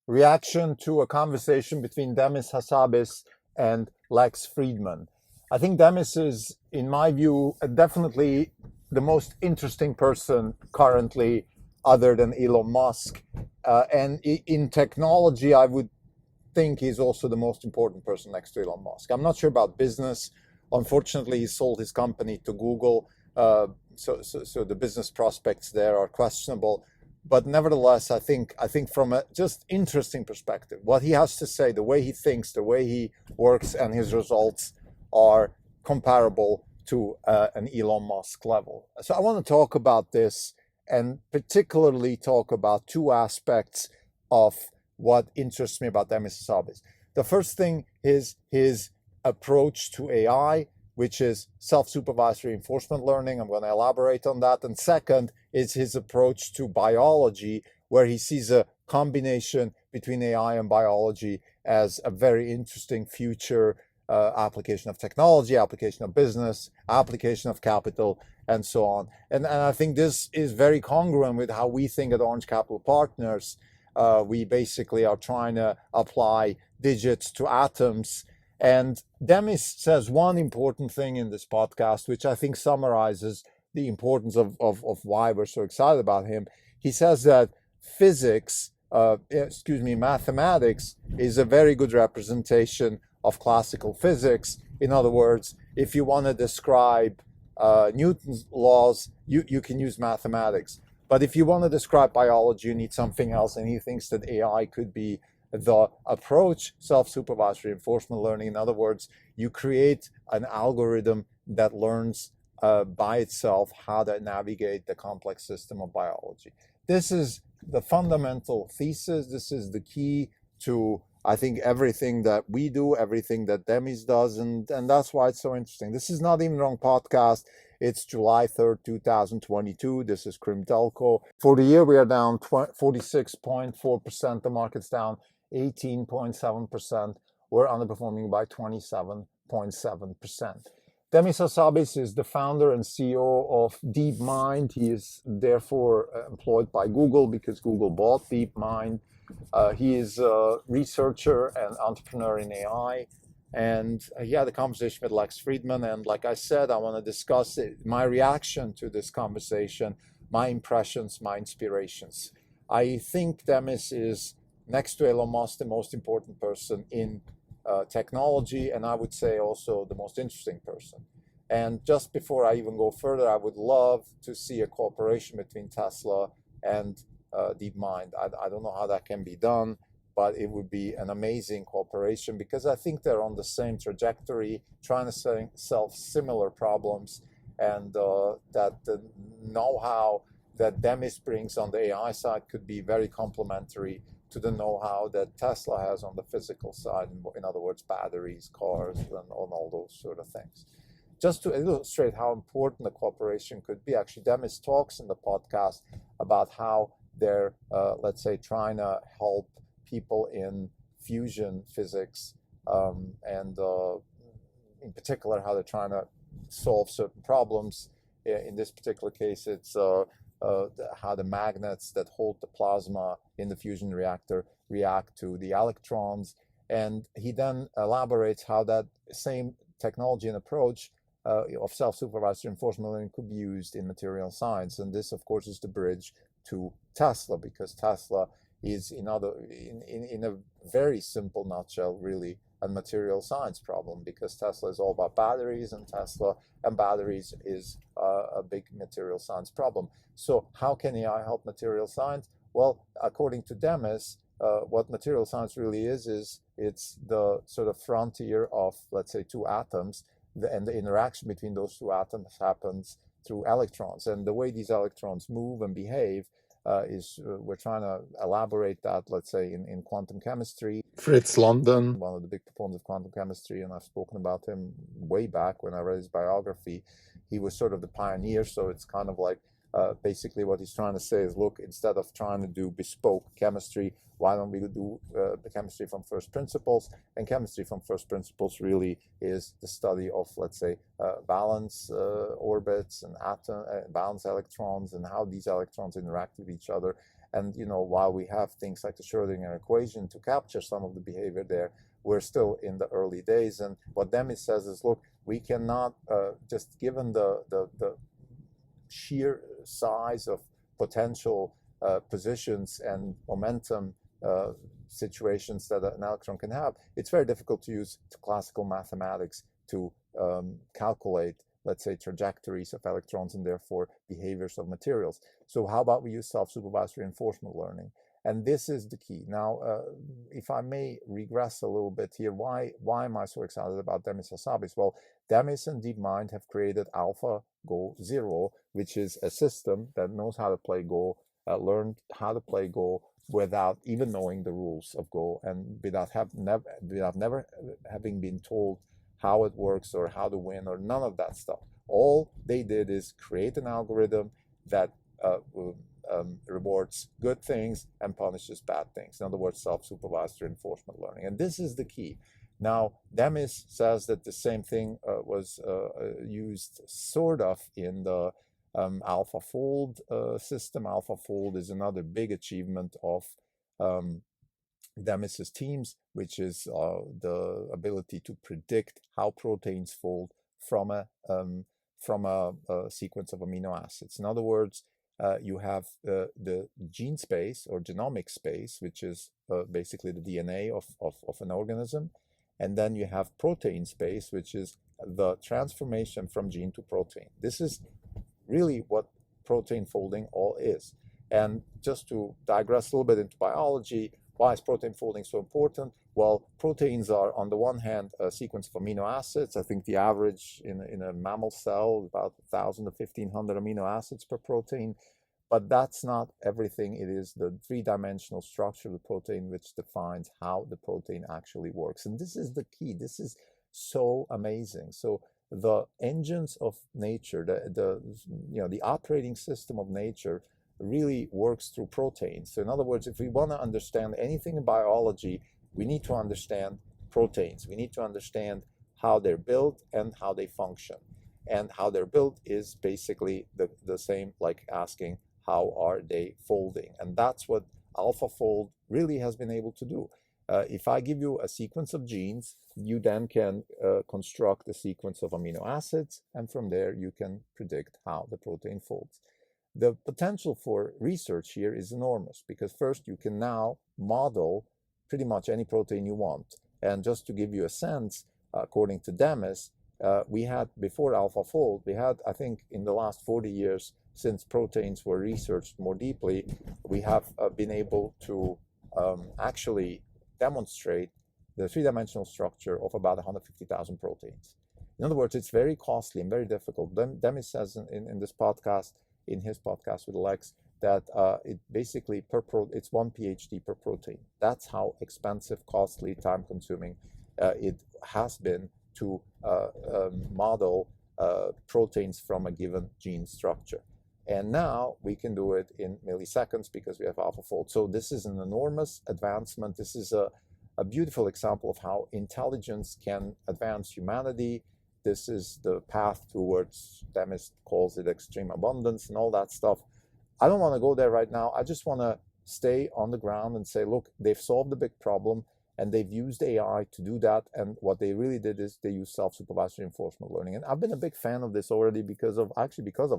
reaction to a conversation between Demis Hassabis and Lex Fridman. I think Demis is, in my view, definitely the most interesting person currently, other than Elon Musk. And in technology, I would think he's also the most important person next to Elon Musk. I'm not sure about business. Unfortunately, he sold his company to Google, so the business prospects there are questionable. But nevertheless, I think from a just interesting perspective, what he has to say, the way he thinks, the way he works, and his results are comparable to an Elon Musk level. So I want to talk about this and particularly talk about two aspects of what interests me about Demis Hassabis. The first thing is his approach to AI, which is self-supervised reinforcement learning. I'm going to elaborate on that. And second is his approach to biology, where he sees a combination between AI and biology as a very interesting future application of technology, application of business, application of capital, and so on. And I think this is very congruent with how we think at Orange Capital Partners. We basically are trying to apply digits to atoms. And Demis says one important thing in this podcast, which I think summarizes the importance of why we're so excited about him. He says that mathematics is a very good representation of classical physics. In other words, if you want to describe Newton's laws, you can use mathematics. But if you want to describe biology, you need something else. And he thinks that AI could be the approach, self-supervised reinforcement learning. In other words, you create an algorithm that learns by itself how to navigate the complex system of biology. This is the fundamental thesis. This is the key to, I think, everything that we do, everything that Demis does, and that's why it's so interesting. This is not even wrong podcast. It's July 3rd, 2022. This is Krim Telco. For the year, we are down 46.4%. The market's down 18.7%. We're underperforming by 27.7%. Demis Hassabis is the founder and CEO of DeepMind. He is therefore employed by Google because Google bought DeepMind. He is a researcher and entrepreneur in AI. And he had a conversation with Lex Fridman. And like I said, I want to discuss my reaction to this conversation, my impressions, my inspirations. I think Demis is, next to Elon Musk, the most important person in technology, and I would say also the most interesting person. And just before I even go further, I would love to see a cooperation between Tesla and DeepMind. I don't know how that can be done, but it would be an amazing cooperation because I think they're on the same trajectory, trying to solve similar problems, and that the know-how that Demis brings on the AI side could be very complementary to the know-how that Tesla has on the physical side, in other words, batteries, cars, and all those sort of things. Just to illustrate how important the cooperation could be, actually, Demis talks in the podcast about how they're, let's say, trying to help people in fusion physics, and in particular, how they're trying to solve certain problems. In this particular case, it's how the magnets that hold the plasma in the fusion reactor react to the electrons. And he then elaborates how that same technology and approach of self-supervised reinforcement learning could be used in material science. And this, of course, is the bridge to Tesla, because Tesla is in a very simple nutshell, really, a material science problem, because Tesla is all about batteries, and batteries is a big material science problem. So how can AI help material science? Well, according to Demis, what material science really is it's the sort of frontier of, let's say, two atoms, and the interaction between those two atoms happens through electrons. And the way these electrons move and behave we're trying to elaborate that, let's say, in quantum chemistry. Fritz London, one of the big proponents of quantum chemistry, and I've spoken about him way back when I read his biography. He was sort of the pioneer, so it's kind of like basically what he's trying to say is, look, instead of trying to do bespoke chemistry, why don't we do the chemistry from first principles? And chemistry from first principles really is the study of, let's say, valence orbits and valence electrons, and how these electrons interact with each other. And while we have things like the Schrödinger equation to capture some of the behavior there, we're still in the early days. And what Demis says is, look, we cannot, just given the sheer size of potential positions and momentum situations that an electron can have, it's very difficult to use classical mathematics to calculate, let's say, trajectories of electrons and therefore behaviors of materials. So how about we use self-supervised reinforcement learning? And this is the key. Now, if I may regress a little bit here, why am I so excited about Demis Hassabis? Well, Demis and DeepMind have created AlphaGo Zero, which is a system that knows how to play Go, learned how to play Go without even knowing the rules of Go, and without never having been told how it works or how to win or none of that stuff. All they did is create an algorithm that rewards good things and punishes bad things. In other words, self-supervised reinforcement learning. And this is the key. Now, Demis says that the same thing was used sort of in the AlphaFold system. AlphaFold is another big achievement of Demis's teams, which is the ability to predict how proteins fold from a sequence of amino acids. In other words, you have the gene space or genomic space, which is basically the DNA of an organism. And then you have protein space, which is the transformation from gene to protein. This is really what protein folding all is. And just to digress a little bit into biology, why is protein folding so important? Well, proteins are, on the one hand, a sequence of amino acids. I think the average in a mammal cell, about 1,000 to 1,500 amino acids per protein. But that's not everything. It is the three-dimensional structure of the protein which defines how the protein actually works. And this is the key. This is so amazing. So the engines of nature, the operating system of nature really works through proteins. So in other words, if we want to understand anything in biology, we need to understand proteins. We need to understand how they're built and how they function. And how they're built is basically the same like asking, how are they folding? And that's what AlphaFold really has been able to do. If I give you a sequence of genes, you then can construct a sequence of amino acids, and from there you can predict how the protein folds. The potential for research here is enormous because first you can now model pretty much any protein you want. And just to give you a sense, according to Demis, we had, before AlphaFold, we had, I think, in the last 40 years, since proteins were researched more deeply, we have been able to actually demonstrate the three-dimensional structure of about 150,000 proteins. In other words, it's very costly and very difficult. Demis says in this podcast, in his podcast with Lex, that it basically it's 1 PhD per protein. That's how expensive, costly, time-consuming it has been to model proteins from a given gene structure. And now we can do it in milliseconds because we have AlphaFold. So this is an enormous advancement. This is a beautiful example of how intelligence can advance humanity. This is the path towards, Demis calls it extreme abundance and all that stuff. I don't want to go there right now. I just want to stay on the ground and say, look, they've solved the big problem and they've used AI to do that. And what they really did is they used self-supervised reinforcement learning. And I've been a big fan of this already because of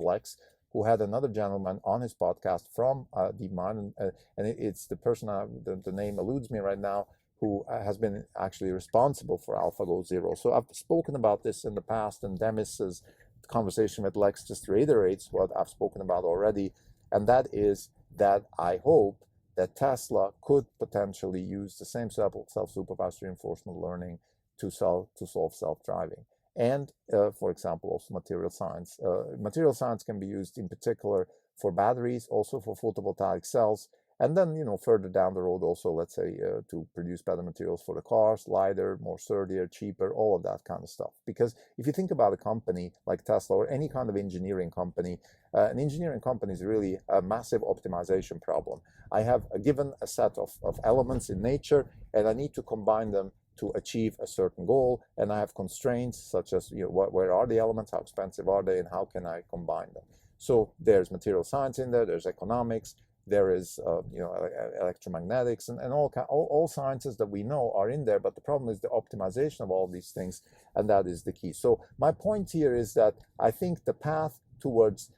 Lex, who had another gentleman on his podcast from DeepMind. And it's the person, the name eludes me right now, who has been actually responsible for AlphaGo Zero. So I've spoken about this in the past, and Demis's conversation with Lex just reiterates what I've spoken about already, and that is that I hope that Tesla could potentially use the same self-supervised reinforcement learning to solve self-driving. And, for example, also material science. Material science can be used in particular for batteries, also for photovoltaic cells, and then, further down the road also, let's say, to produce better materials for the cars, lighter, more sturdier, cheaper, all of that kind of stuff. Because if you think about a company like Tesla or any kind of engineering company, an engineering company is really a massive optimization problem. I have given a set of elements in nature, and I need to combine them to achieve a certain goal, and I have constraints such as, where are the elements, how expensive are they, and how can I combine them? So there's material science in there, there's economics, there is electromagnetics, and all sciences that we know are in there, but the problem is the optimization of all these things, and that is the key. So my point here is that I think the path towards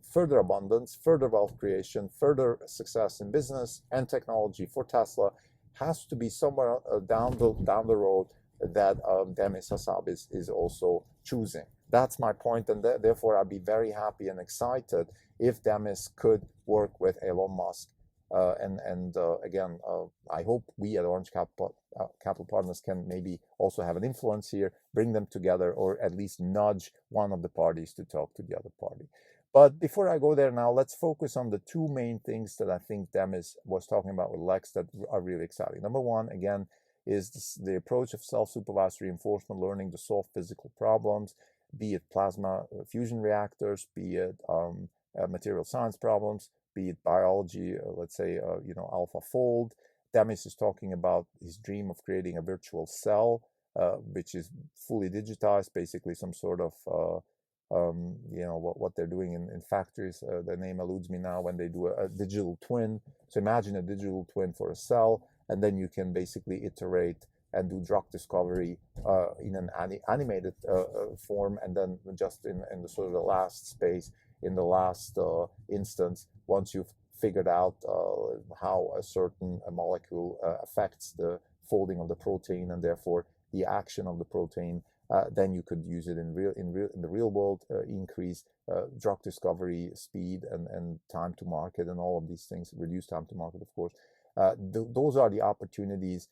further abundance, further wealth creation, further success in business and technology for Tesla has to be somewhere down the road that Demis Hassabis is also choosing. That's my point, and therefore I'd be very happy and excited if Demis could work with Elon Musk. Again, I hope we at Orange Capital Partners can maybe also have an influence here, bring them together, or at least nudge one of the parties to talk to the other party. But before I go there now, let's focus on the two main things that I think Demis was talking about with Lex that are really exciting. Number one, again, is the approach of self-supervised reinforcement learning to solve physical problems, be it plasma fusion reactors, be it material science problems, be it biology, let's say, AlphaFold. Demis is talking about his dream of creating a virtual cell, which is fully digitized, basically some sort of, what they're doing in factories. The name eludes me now, when they do a digital twin. So imagine a digital twin for a cell, and then you can basically iterate and do drug discovery in an animated form, and then just in the sort of the last space, in the last instance, once you've figured out how a certain molecule affects the folding of the protein and therefore the action of the protein, then you could use it in the real world, increase drug discovery speed and time to market and all of these things, reduce time to market, of course. Those are the opportunities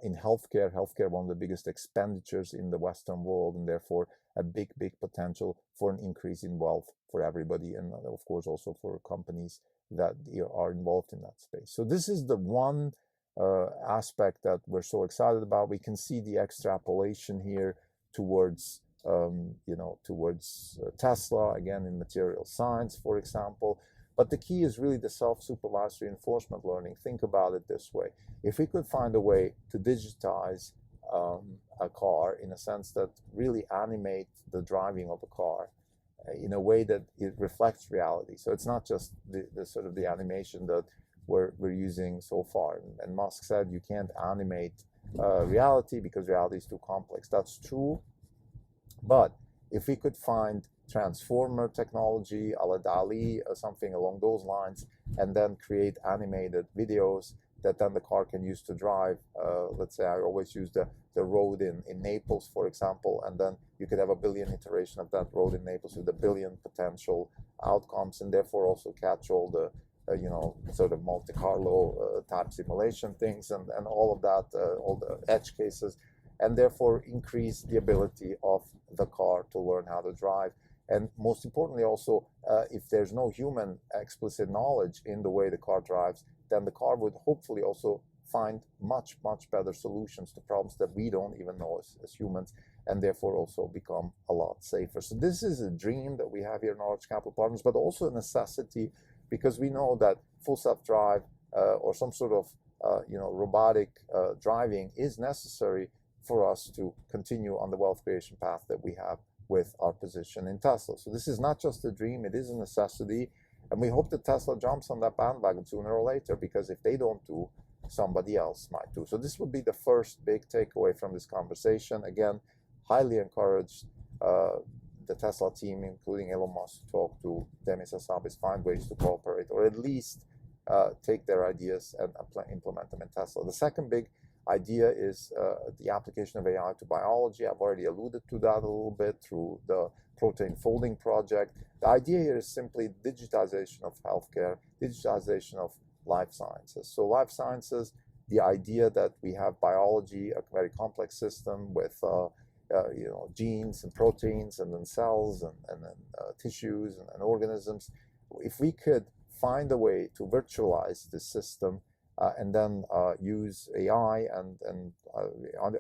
in healthcare. Healthcare, one of the biggest expenditures in the Western world, and therefore a big potential for an increase in wealth for everybody, and of course also for companies that are involved in that space. So this is the one aspect that we're so excited about. We can see the extrapolation here towards Tesla, again, in material science, for example. But the key is really the self-supervised reinforcement learning. Think about it this way. If we could find a way to digitize a car in a sense that really animate the driving of a car in a way that it reflects reality. So it's not just the sort of the animation that we're using so far. And Musk said you can't animate reality because reality is too complex. That's true. But if we could find transformer technology, a la DALL-E, or something along those lines, and then create animated videos that then the car can use to drive. Let's say I always use the road in Naples, for example, and then you could have a billion iteration of that road in Naples with a billion potential outcomes, and therefore also catch all the sort of Monte Carlo type simulation things and all of that, all the edge cases, and therefore increase the ability of the car to learn how to drive. And most importantly also, if there's no human explicit knowledge in the way the car drives, then the car would hopefully also find much better solutions to problems that we don't even know as humans, and therefore also become a lot safer. So this is a dream that we have here in Orange Capital Partners, but also a necessity, because we know that full self-drive or some sort of robotic driving is necessary for us to continue on the wealth creation path that we have with our position in Tesla. So this is not just a dream, it is a necessity. And we hope that Tesla jumps on that bandwagon sooner or later, because if they don't do, somebody else might do. So this would be the first big takeaway from this conversation. Again, highly encourage the Tesla team, including Elon Musk, to talk to Demis Hassabis, find ways to cooperate, or at least take their ideas and implement them in Tesla. The second big idea is the application of AI to biology. I've already alluded to that a little bit through the protein folding project. The idea here is simply digitization of healthcare, digitization of life sciences. So life sciences, the idea that we have biology, a very complex system with genes and proteins and then cells and then tissues and organisms. If we could find a way to virtualize this system and then use AI and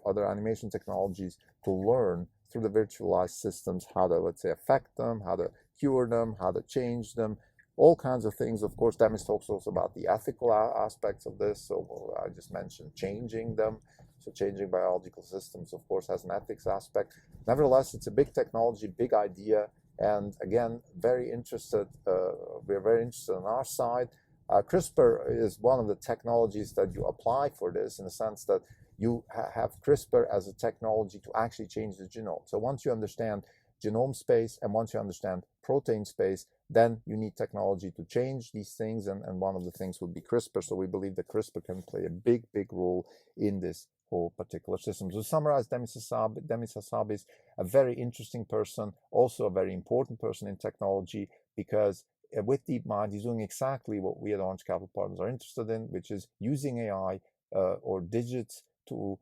other animation technologies to learn through the virtualized systems how to, let's say, affect them, how to cure them, how to change them, all kinds of things. Of course, Demis talks also about the ethical aspects of this. So I just mentioned changing them. So changing biological systems, of course, has an ethics aspect. Nevertheless, it's a big technology, big idea. And again, very interested. We're very interested on our side. CRISPR is one of the technologies that you apply for this, in the sense that you have CRISPR as a technology to actually change the genome. So once you understand genome space and once you understand protein space, then you need technology to change these things, and one of the things would be CRISPR. So we believe that CRISPR can play a big role in this whole particular system. So to summarize, Demis Hassabis, a very interesting person, also a very important person in technology, because with DeepMind, he's doing exactly what we at Orange Capital Partners are interested in, which is using AI or digits to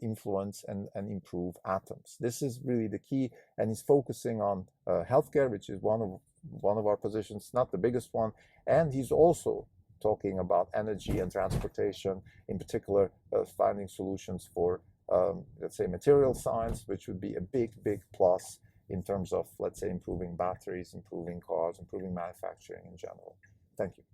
influence and improve atoms. This is really the key, and he's focusing on healthcare, which is one of our positions, not the biggest one, and he's also talking about energy and transportation, in particular finding solutions for, let's say, material science, which would be a big plus in terms of, let's say, improving batteries, improving cars, improving manufacturing in general. Thank you.